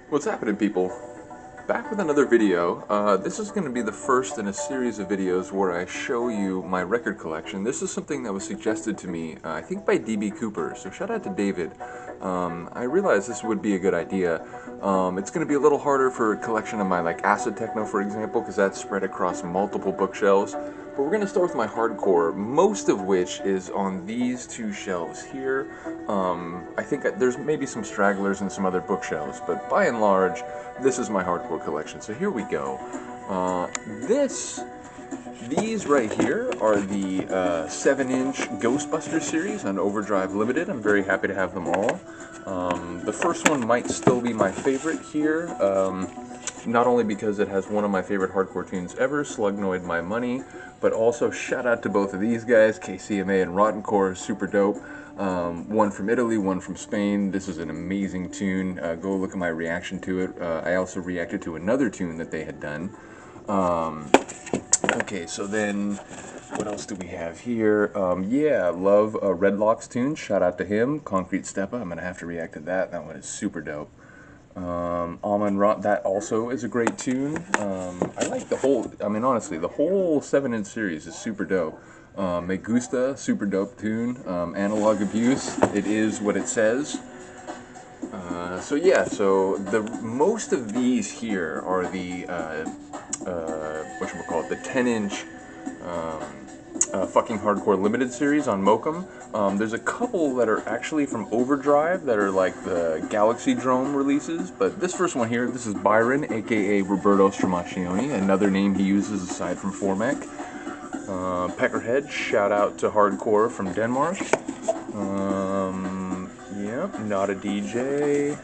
What's happening, people? Back with another video. This is going to be the first in a series of videos where I show you my record collection. This is something that was suggested to me, I think by DB Cooper, so shout out to David. I realized this would be a good idea. It's going to be a little harder for a collection of my acid techno, for example, because that's spread across multiple bookshelves. But we're going to start with my hardcore, most of which is on these two shelves here. I think there's maybe some stragglers and some other bookshelves, but by and large, this is my hardcore collection. So here we go. These right here are the 7-inch Ghostbusters series on Overdrive Limited. I'm very happy to have them all. The first one might still be my favorite here, not only because it has one of my favorite hardcore tunes ever, Slugnoid My Money, but also shout out to both of these guys, KCMA and Rottencore, super dope. One from Italy, one from Spain. This is an amazing tune. Go look at my reaction to it. I also reacted to another tune that they had done. Okay, so then, what else do we have here? Yeah, love Redlock's tune. Shout out to him. Concrete Steppa. I'm going to have to react to that. That one is super dope. Almond Rot, that also is a great tune. I like the whole, honestly, the whole 7-inch series is super dope. Me Gusta, super dope tune. Analog Abuse, it is what it says. So yeah, so most of these here are the, whatchamacallit, the 10-inch Fucking Hardcore Limited series on Mokum. There's a couple that are actually from Overdrive that are like the Galaxy Drome releases, but this first one here, this is Byron, aka Roberto Stramaccioni, another name he uses aside from Formac. Peckerhead, shout out to Hardcore from Denmark. Yep, Not a DJ,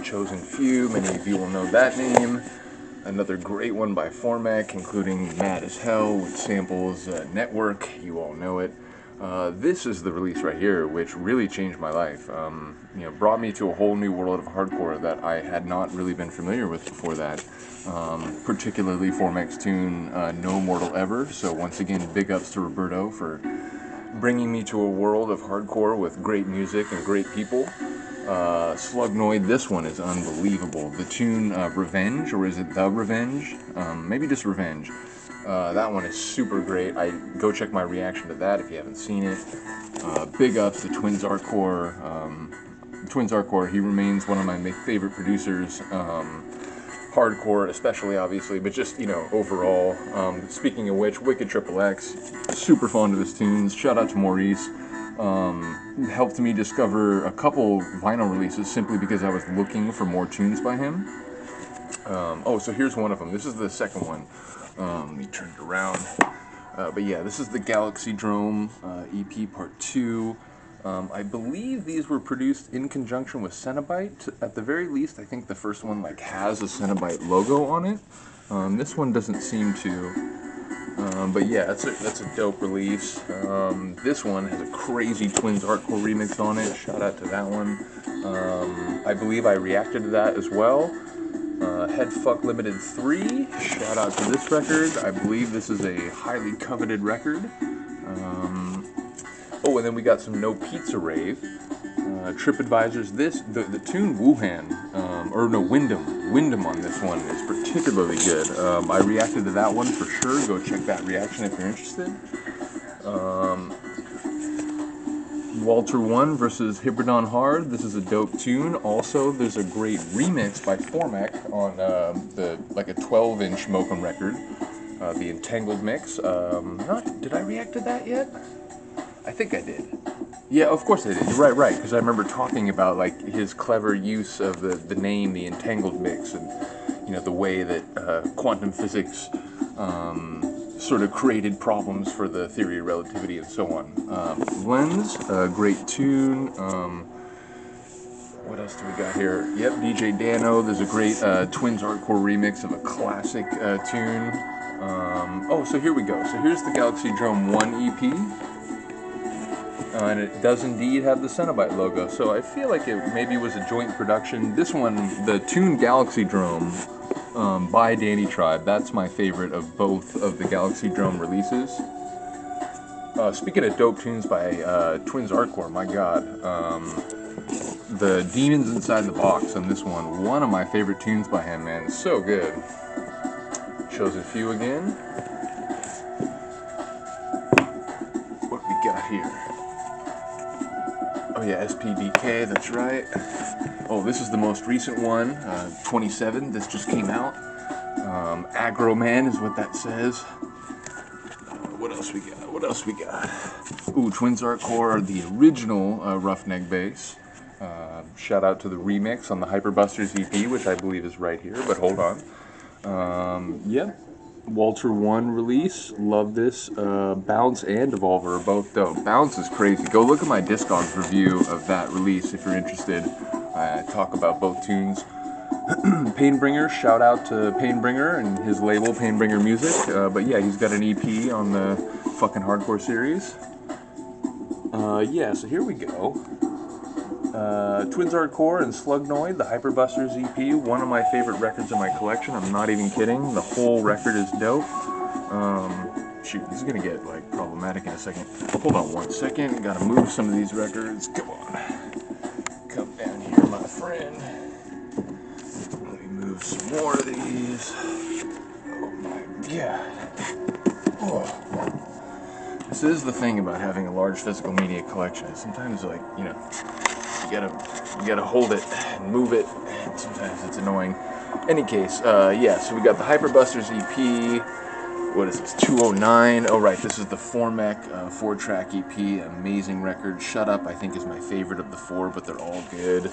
Chosen Few, many of you will know that name. Another great one by Formac, including Mad as Hell with samples, Network, you all know it. This is the release right here, which really changed my life. Brought me to a whole new world of hardcore that I had not really been familiar with before that. Particularly Formac's tune, No Mortal Ever. So once again, big ups to Roberto for bringing me to a world of hardcore with great music and great people. Slugnoid, this one is unbelievable. The tune Revenge, or is it The Revenge? Maybe just Revenge. That one is super great. Go check my reaction to that if you haven't seen it. Big ups to Twins Hardcore. Twins Hardcore, he remains one of my favorite producers. Hardcore especially, obviously, but just, overall. Speaking of which, Wicked Triple X, super fond of his tunes. Shout out to Maurice. Helped me discover a couple vinyl releases simply because I was looking for more tunes by him. Oh, so here's one of them. This is the second one. Let me turn it around. But yeah, this is the Galaxy Drome EP Part 2. I believe these were produced in conjunction with Cenobite. At the very least, I think the first one has a Cenobite logo on it. This one doesn't seem to. But yeah, that's a dope release. This one has a crazy Twins Hardcore remix on it. Shout out to that one. I believe I reacted to that as well. Headfuck Limited 3. Shout out to this record. I believe this is a highly coveted record. Oh, and then we got some No Pizza Rave. TripAdvisor's the tune Wuhan, or no, Wyndham on this one is particularly good. I reacted to that one for sure. Go check that reaction if you're interested. Walter 1 versus Hybridon Hard. This is a dope tune. Also, there's a great remix by Formac on a 12-inch Mokum record, the Entangled mix. Did I react to that yet? I think I did. Yeah, of course I did. You're right, because I remember talking about his clever use of the name, the Entangled mix, and the way that quantum physics sort of created problems for the theory of relativity and so on. Lens, great tune. What else do we got here? Yep, DJ Dano. There's a great Twins Hardcore remix of a classic tune. Oh, so here we go. So here's the Galaxy Drome 1 EP. And it does indeed have the Cenobite logo, so I feel like it maybe was a joint production. This one, the tune Galaxy Drome by Danny Tribe, that's my favorite of both of the Galaxy Drome releases. Speaking of dope tunes by Twins Hardcore, my god. the Demons Inside the Box on this one of my favorite tunes by him, man. It's so good. Chosen Few again. What do we got here? Oh yeah, SPDK, that's right. Oh, this is the most recent one, 27. This just came out. Aggro Man is what that says. What else we got? What else we got? Ooh, Twins Hardcore, the original Roughneck bass. Shout out to the remix on the Hyperbusters EP, which I believe is right here, but hold on. Yeah. Walter 1 release. Love this. Bounce and Devolver are both dope. Bounce is crazy. Go look at my Discogs review of that release if you're interested. I talk about both tunes. Painbringer, shout out to Painbringer and his label, Painbringer Music. But yeah, he's got an EP on the fucking hardcore series. Yeah, so here we go. Twins Hardcore and Slugnoid, the Hyperbusters EP, one of my favorite records in my collection. I'm not even kidding. The whole record is dope. Shoot, this is gonna get like problematic in a second. Hold on one second. Gotta move some of these records. Come on. Come down here, my friend. Let me move some more of these. Oh my god. Oh. This is the thing about having a large physical media collection. Sometimes, like, you know, you gotta hold it and move it, and sometimes it's annoying. Any case, yeah, so we got the Hyperbusters EP. What is this, 209? Oh right, this is the Formac 4-track EP, amazing record. Shut Up, I think, is my favorite of the four, but they're all good.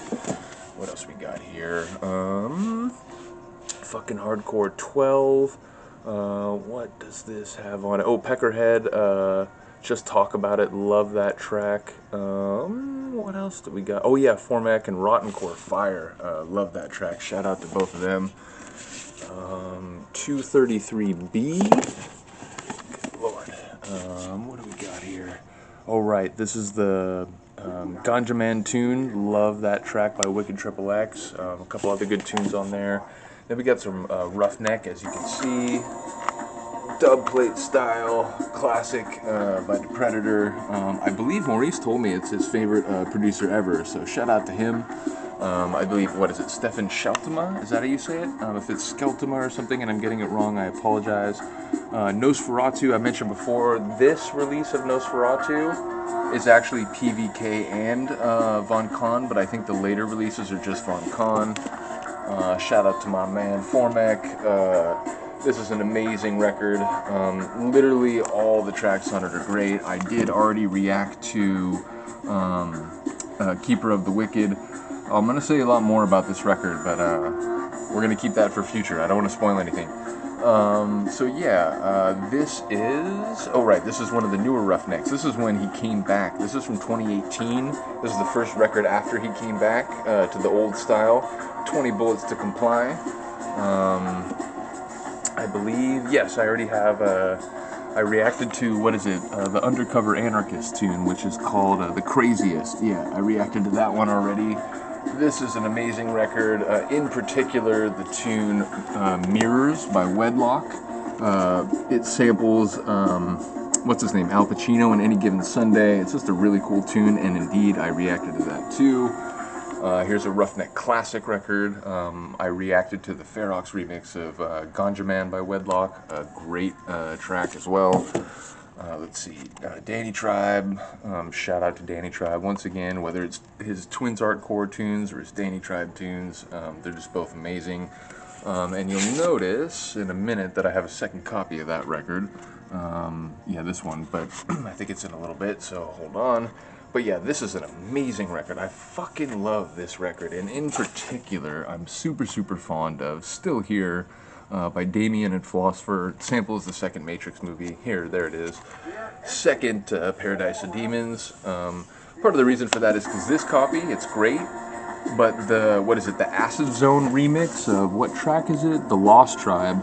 What else we got here? Fucking Hardcore 12. What does this have on it? Oh, Peckerhead, Just Talk About It, love that track. What else do we got? Oh yeah, Formac and Rotten Core Fire, love that track. Shout out to both of them. 233B. Good Lord. What do we got here? Oh right, this is the Ganja Man tune. Love that track by Wicked Triple X. A couple other good tunes on there. Then we got some Roughneck, as you can see. Dub plate style, classic by The Predator. I believe Maurice told me it's his favorite producer ever, so shout out to him. I believe, what is it, Stefan Scheltema? Is that how you say it? If it's Scheltema or something and I'm getting it wrong, I apologize. Nosferatu, I mentioned before, this release of Nosferatu is actually PVK and Von Kahn, but I think the later releases are just Von Kahn. Shout out to my man Formac. This is an amazing record. Literally all the tracks on it are great. I did already react to Keeper of the Wicked. I'm going to say a lot more about this record, but we're going to keep that for future. I don't want to spoil anything. So yeah, this is... Oh right, this is one of the newer Roughnecks. This is when he came back. This is from 2018. This is the first record after he came back to the old style. 20 Bullets to Comply. I believe, yes, I already have... I reacted to, what is it, the Undercover Anarchist tune, which is called The Craziest. Yeah, I reacted to that one already. This is an amazing record. In particular, the tune Mirrors by Wedlock. It samples, what's his name, Al Pacino in Any Given Sunday. It's just a really cool tune, and indeed, I reacted to that too. Here's a Roughneck classic record. I reacted to the Ferox remix of Ganja Man by Wedlock. A great track as well. Let's see, Danny Tribe. Shout out to Danny Tribe once again, whether it's his Twins Hardcore tunes or his Danny Tribe tunes. They're just both amazing. And you'll notice in a minute that I have a second copy of that record. Yeah, this one, but I think it's in a little bit, so hold on. But yeah, this is an amazing record. I fucking love this record, and in particular, I'm super, super fond of Still Here by Damien and Philosopher. It samples the second Matrix movie. Here, there it is. Second Paradise of Demons. Part of the reason for that is because this copy, it's great, but the, what is it, the Acid Zone remix of, what track is it? The Lost Tribe.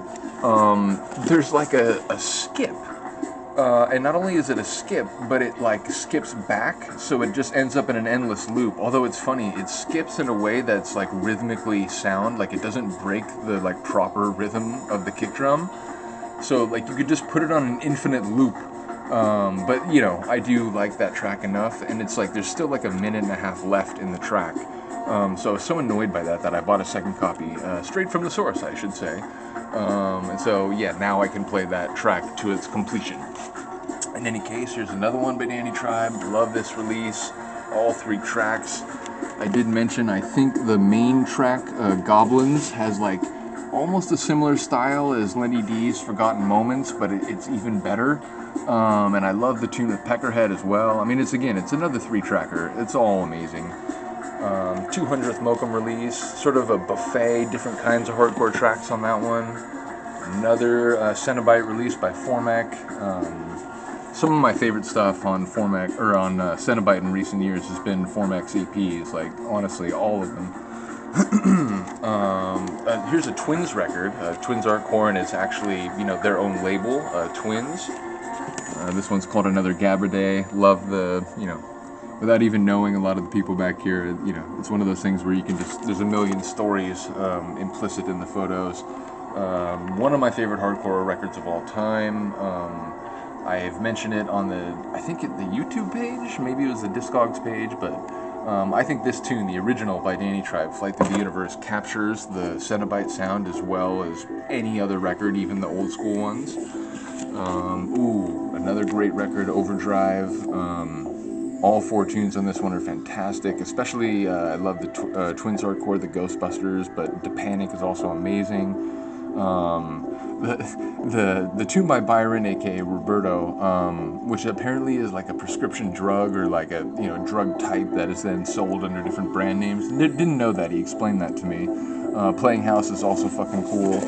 There's like a skip. And not only is it a skip, but it like skips back, so it just ends up in an endless loop. Although it's funny, it skips in a way that's like rhythmically sound, like it doesn't break the like proper rhythm of the kick drum. So like you could just put it on an infinite loop. But you know, I do like that track enough, and it's like there's still like a minute and a half left in the track. So I was so annoyed by that I bought a second copy, straight from the source, I should say. And so, yeah, now I can play that track to its completion. In any case, here's another one by Danny Tribe. Love this release. All 3 tracks. I did mention, I think the main track, Goblins, has like almost a similar style as Lenny D's Forgotten Moments, but it's even better. And I love the tune with Peckerhead as well. I mean, it's another 3-tracker. It's all amazing. 200th Mokum release, sort of a buffet, different kinds of hardcore tracks on that one. Another Cenobite release by Formac. Some of my favorite stuff on Formac or on Cenobite in recent years has been Formac's EPs, like honestly all of them. Here's a Twins record. Twins Hardcore, and it's actually their own label, Twins. This one's called Another Gabber Day. Love the without even knowing a lot of the people back here, it's one of those things where you can there's a million stories implicit in the photos. One of my favorite hardcore records of all time. I've mentioned it on I think the YouTube page, maybe it was the Discogs page, but I think this tune, the original by Danny Tribe, Flight Through the Universe, captures the Cenobite sound as well as any other record, even the old school ones. Another great record, Overdrive. All 4 tunes on this one are fantastic, especially I love the Twins Hardcore, the Ghostbusters, but The Panic is also amazing. The tune by Byron, aka Roberto, which apparently is like a prescription drug or like a drug type that is then sold under different brand names. Didn't know that. He explained that to me. Playing House is also fucking cool.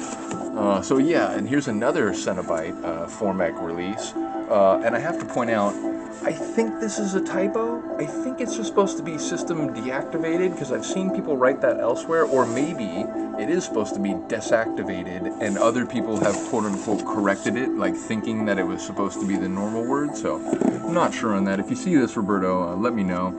So yeah, and here's another Cenobite Formac release, and I have to point out, I think this is a typo. I think it's just supposed to be system deactivated, because I've seen people write that elsewhere, or maybe it is supposed to be desactivated and other people have quote-unquote corrected it, like thinking that it was supposed to be the normal word, so I'm not sure on that. If you see this, Roberto, let me know.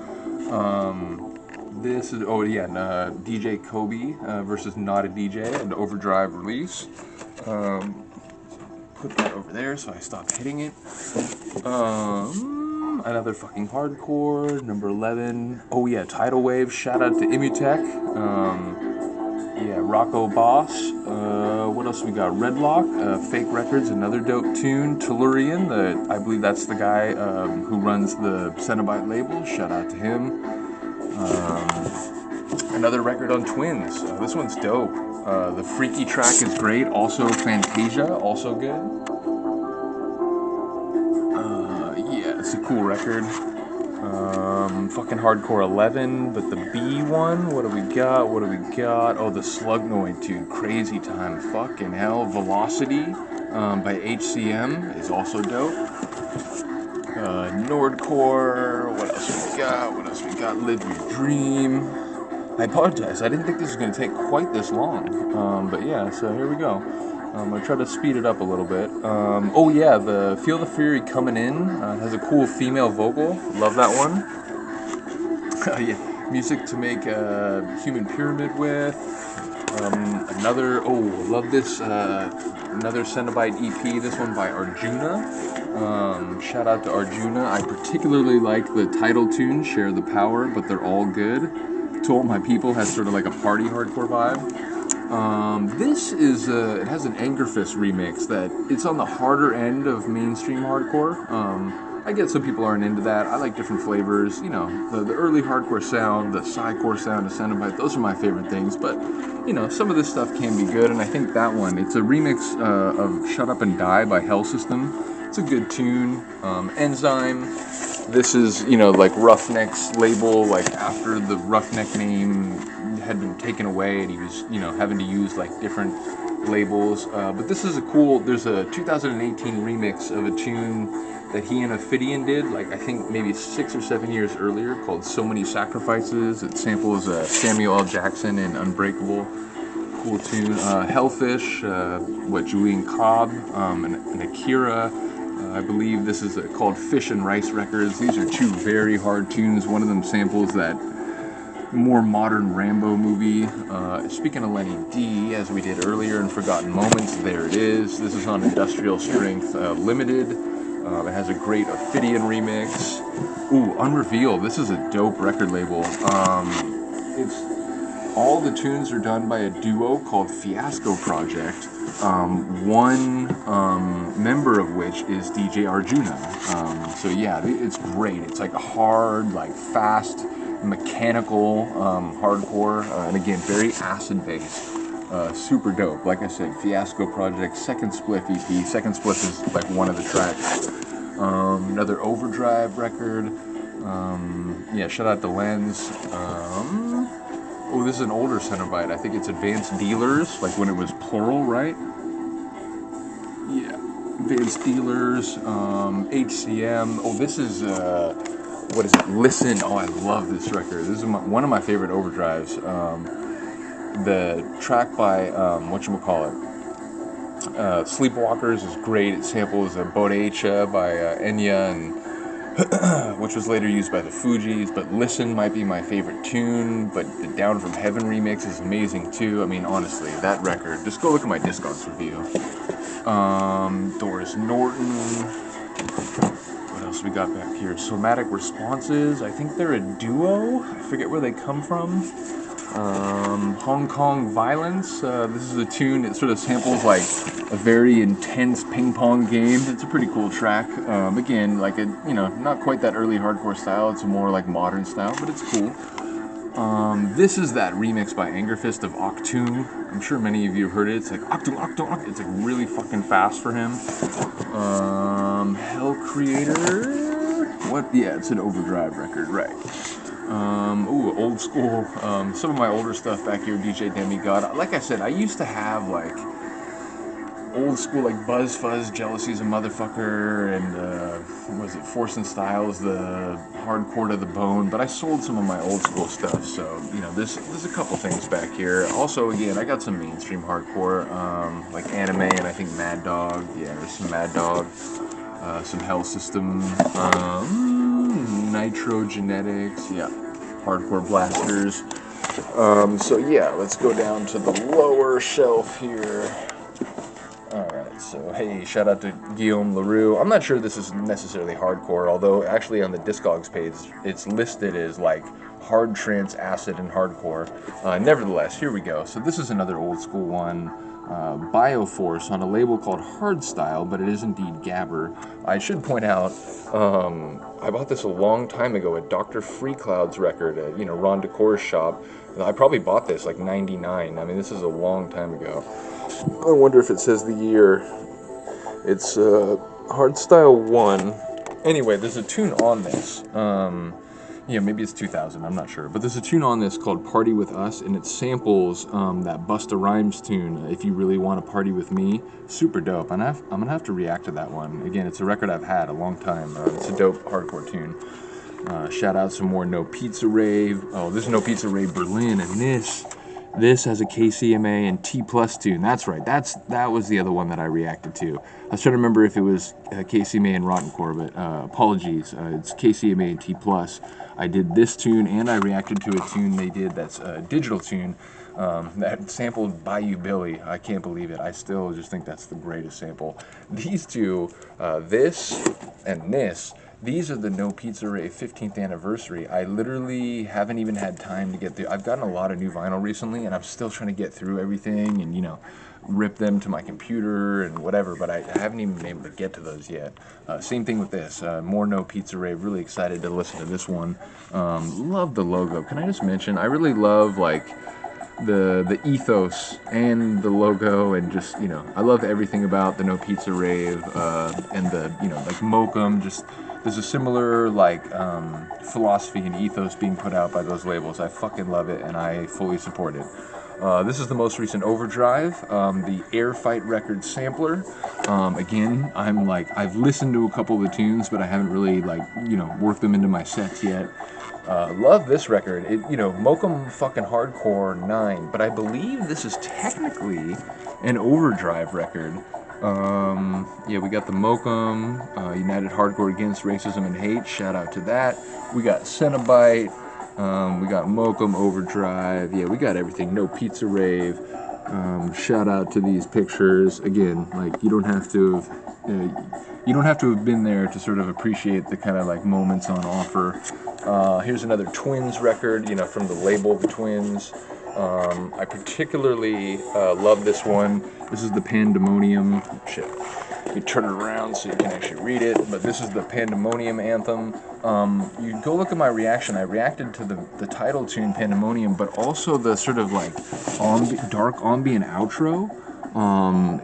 This is, DJ Kobe versus Not a DJ, an Overdrive release. Put that over there so I stop hitting it. Another fucking hardcore, number 11. Oh yeah, Tidal Wave, shout out to Imutech. Rocco Boss. What else we got? Redlock, Fake Records, another dope tune. Tellurian, I believe that's the guy who runs the Cenobite label. Shout out to him. Another record on Twins. This one's dope. The Freaky track is great. Also Fantasia, also good. It's a cool record. Fucking Hardcore 11, but the B one, what do we got? Oh, the Slugnoid tune, Crazy Time, fucking hell. Velocity by HCM is also dope. Nordcore, what else we got? Live Your Dream. I apologize, I didn't think this was going to take quite this long, but yeah, so here we go. I'm going to try to speed it up a little bit. The Feel the Fury Coming In has a cool female vocal. Love that one. Music to make a Human Pyramid with. Love this. Another Cenobite EP, this one by Arjuna. Shout out to Arjuna. I particularly like the title tune, Share the Power, but they're all good. To All My People has sort of like a party hardcore vibe. This is, it has an Angerfist remix that it's on the harder end of mainstream hardcore. I get some people aren't into that. I like different flavors. The early hardcore sound, the psycore sound of Cenobite, those are my favorite things. But, some of this stuff can be good, and I think that one, it's a remix of Shut Up and Die by Hell System. It's a good tune. Enzyme. This is, like Roughneck's label, like after the Roughneck name had been taken away and he was, having to use like different labels. But this is there's a 2018 remix of a tune that he and Ophidian did, like I think maybe 6 or 7 years earlier, called So Many Sacrifices. It samples Samuel L. Jackson in Unbreakable. Cool tune. Hellfish, Julian Cobb, and Akira. I believe this is called Fish and Rice Records. These are 2 very hard tunes. One of them samples that more modern Rambo movie. Speaking of Lenny D, as we did earlier in Forgotten Moments, there it is. This is on Industrial Strength Limited. It has a great Ophidian remix. Unrevealed. This is a dope record label. it's all the tunes are done by a duo called Fiasco Project. One member of which is DJ Arjuna. So yeah, it's great. It's like hard, like fast, mechanical hardcore, and again, very acid-based. Super dope. Like I said, Fiasco Project, Second Spliff EP. Second Spliff is like one of the tracks. Another Overdrive record. Yeah, shout out to Lens. Oh, this is an older Cenobite. I think it's Advanced Dealers, like when it was plural, right? Yeah, Advanced Dealers, HCM. Oh, this is, what is it? Listen. Oh, I love this record. This is one of my favorite Overdrives. The track by, whatchamacallit, Sleepwalkers is great. It samples Bodecha by Enya, and which was later used by the Fugees, but Listen might be my favorite tune, but the Down From Heaven remix is amazing too. I mean, honestly, that record, just go look at my Discogs review. Doris Norton, what else we got back here? Somatic Responses, I think they're a duo, I forget where they come from. Hong Kong Violence, this is a tune that sort of samples like a very intense ping pong game. It's a pretty cool track. Again, like a, you know, not quite that early hardcore style, it's a more like modern style, but it's cool. This is that remix by Angerfist of Octoon. I'm sure many of you have heard it. It's like Octoon, Octoon, Octoon. It's like really fucking fast for him. Hell Creator. What? Yeah, it's an Overdrive record, right. Ooh, old school. Some of my older stuff back here, DJ Demigod. Like I said, I used to have like old school like Buzz Fuzz, Jealousy's a Motherfucker, and what was it, Force and Styles, the Hardcore to the Bone. But I sold some of my old school stuff, so you know, there's a couple things back here. Also, again, I got some mainstream hardcore, like Anime, and I think Mad Dog. Yeah, there's some Mad Dog, some Hell System, Nitro Genetics. Yeah, Hardcore Blasters. So yeah, let's go down to the lower shelf here. Alright, so hey, shout out to Guillaume LaRue. I'm not sure this is necessarily hardcore, although actually on the Discogs page it's listed as like hard trance, acid, and hardcore. Nevertheless, here we go. So this is another old school one, Bioforce, on a label called Hardstyle, but it is indeed Gabber. I should point out, I bought this a long time ago at Dr. Freecloud's record at, you know, Ron Decor's shop. I probably bought this like 99. I mean, this is a long time ago. I wonder if it says the year. It's Hardstyle 1. Anyway, there's a tune on this. Yeah, maybe it's 2000, I'm not sure. But there's a tune on this called Party With Us, and it samples that Busta Rhymes tune, If You Really Want to Party With Me. Super dope. And I'm going to have to react to that one. Again, it's a record I've had a long time. It's a dope hardcore tune. Shout out some more No Pizza Rave. Oh, this is No Pizza Rave Berlin, and this has a KCMA and T Plus tune. That's right. That was the other one that I reacted to. I was trying to remember if it was KCMA and Rottencore, but apologies. It's KCMA and T Plus. I did this tune, and I reacted to a tune they did that's a digital tune that sampled Bayou Billy. I can't believe it. I still just think that's the greatest sample. These two, this and this, these are the No Pizza Rave 15th anniversary. I literally haven't even had time to get through. I've gotten a lot of new vinyl recently, and I'm still trying to get through everything and, you know, rip them to my computer and whatever, but I haven't even been able to get to those yet. Same thing with this. More No Pizza Rave. Really excited to listen to this one. Love the logo. Can I just mention, I really love, like, the ethos and the logo, and just, you know, I love everything about the No Pizza Rave, and the, you know, like Mokum. Just there's a similar like philosophy and ethos being put out by those labels. I fucking love it, and I fully support it. This is the most recent Overdrive, the Air Fight Records sampler. Again, I've listened to a couple of the tunes, but I haven't really, like, you know, worked them into my sets yet. Love this record. It, you know, Mokum fucking Hardcore 9, but I believe this is technically an Overdrive record. Yeah, we got the Mokum, United Hardcore Against Racism and Hate, shout out to that. We got Cenobite, we got Mokum, Overdrive, yeah, we got everything. No Pizza Rave, shout out to these pictures. Again, like, you don't have to have been there to sort of appreciate the kind of like moments on offer. Here's another Twins record, you know, from the label The Twins. I particularly love this one. This is the Pandemonium. Shit. You turn it around so you can actually read it, but this is the Pandemonium Anthem. You go look at my reaction. I reacted to the title tune, Pandemonium, but also the sort of like dark ambient outro.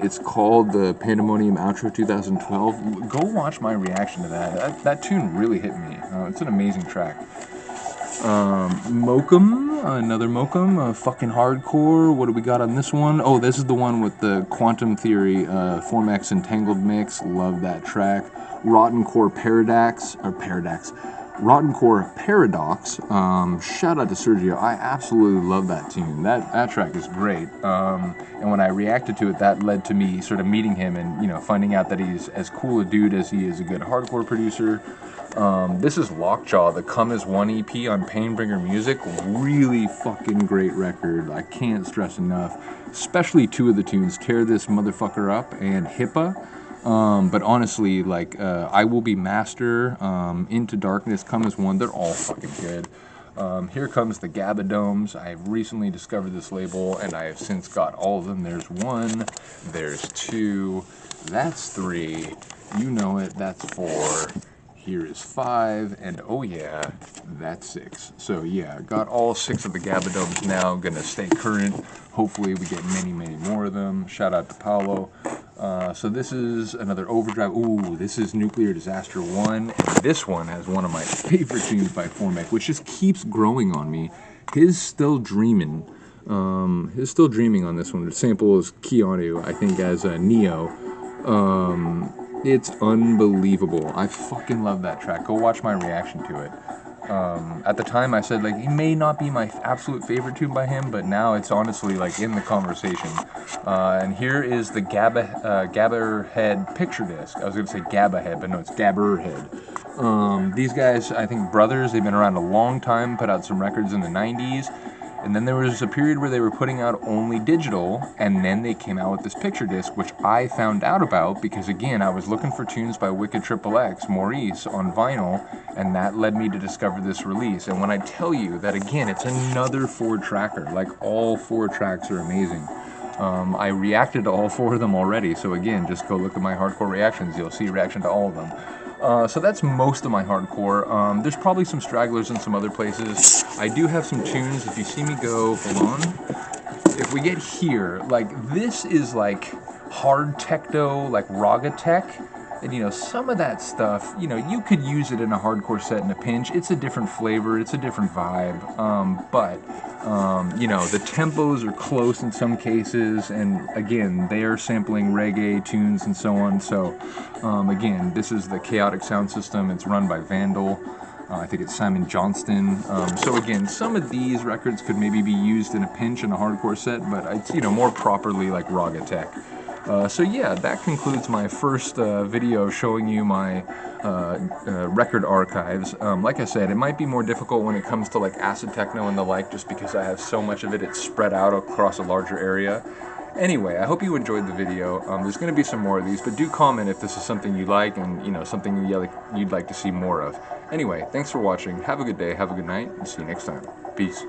It's called the Pandemonium Outro 2012. Go watch my reaction to that. That tune really hit me. It's an amazing track. Mokum, another Mokum, fucking hardcore. What do we got on this one? Oh, this is the one with the Quantum Theory, Formex Entangled Mix. Love that track. Rotten Core Paradox. Shout out to Sergio. I absolutely love that tune. That track is great. And when I reacted to it, that led to me sort of meeting him and, you know, finding out that he's as cool a dude as he is a good hardcore producer. This is Lockjaw, the Come As One EP on Painbringer Music. Really fucking great record. I can't stress enough. Especially two of the tunes, Tear This Motherfucker Up and HIPAA. But honestly, like, I Will Be Master, Into Darkness, Come As One, they're all fucking good. Here comes the Gabadomes. I've recently discovered this label, and I have since got all of them. There's 1, there's 2, that's 3, you know it, that's 4. Here is 5, and oh yeah, that's 6. So yeah, got all 6 of the Gabadomes now, gonna stay current. Hopefully we get many, many more of them. Shout out to Paolo. So this is another Overdrive. Ooh, this is Nuclear Disaster 1, and this one has one of my favorite tunes by Formek, which just keeps growing on me. His Still Dreamin'. His Still Dreaming on this one. The sample is Keanu, I think, as Neo. It's unbelievable. I fucking love that track. Go watch my reaction to it. At the time I said, like, he may not be my absolute favorite tune by him, but now it's honestly, like, in the conversation. And here is the Gabber Head picture disc. I was going to say Gabba Head, but no, it's Gabber Head. These guys, I think brothers, they've been around a long time, put out some records in the 90s. And then there was a period where they were putting out only digital, and then they came out with this picture disc, which I found out about because, again, I was looking for tunes by Wicked XXX, Maurice, on vinyl, and that led me to discover this release. And when I tell you that, again, it's another 4-tracker, like, all 4 tracks are amazing. I reacted to all 4 of them already, so again, just go look at my hardcore reactions. You'll see a reaction to all of them. So that's most of my hardcore. There's probably some stragglers in some other places. I do have some tunes. If you see me go, hold on. If we get here, like, this is like hard techno, like raga tech. And, you know, some of that stuff, you know, you could use it in a hardcore set in a pinch. It's a different flavor. It's a different vibe. You know, the tempos are close in some cases. And, again, they are sampling reggae tunes and so on. So, again, this is the Chaotic Sound System. It's run by Vandal. I think it's Simon Johnston. So, again, some of these records could maybe be used in a pinch in a hardcore set. But it's, you know, more properly like raga tech. So yeah, that concludes my first video showing you my record archives. Like I said, it might be more difficult when it comes to like acid techno and the like, just because I have so much of it, it's spread out across a larger area. Anyway, I hope you enjoyed the video. There's going to be some more of these, but do comment if this is something you like and, you know, something you'd like to see more of. Anyway, thanks for watching. Have a good day, have a good night, and see you next time. Peace.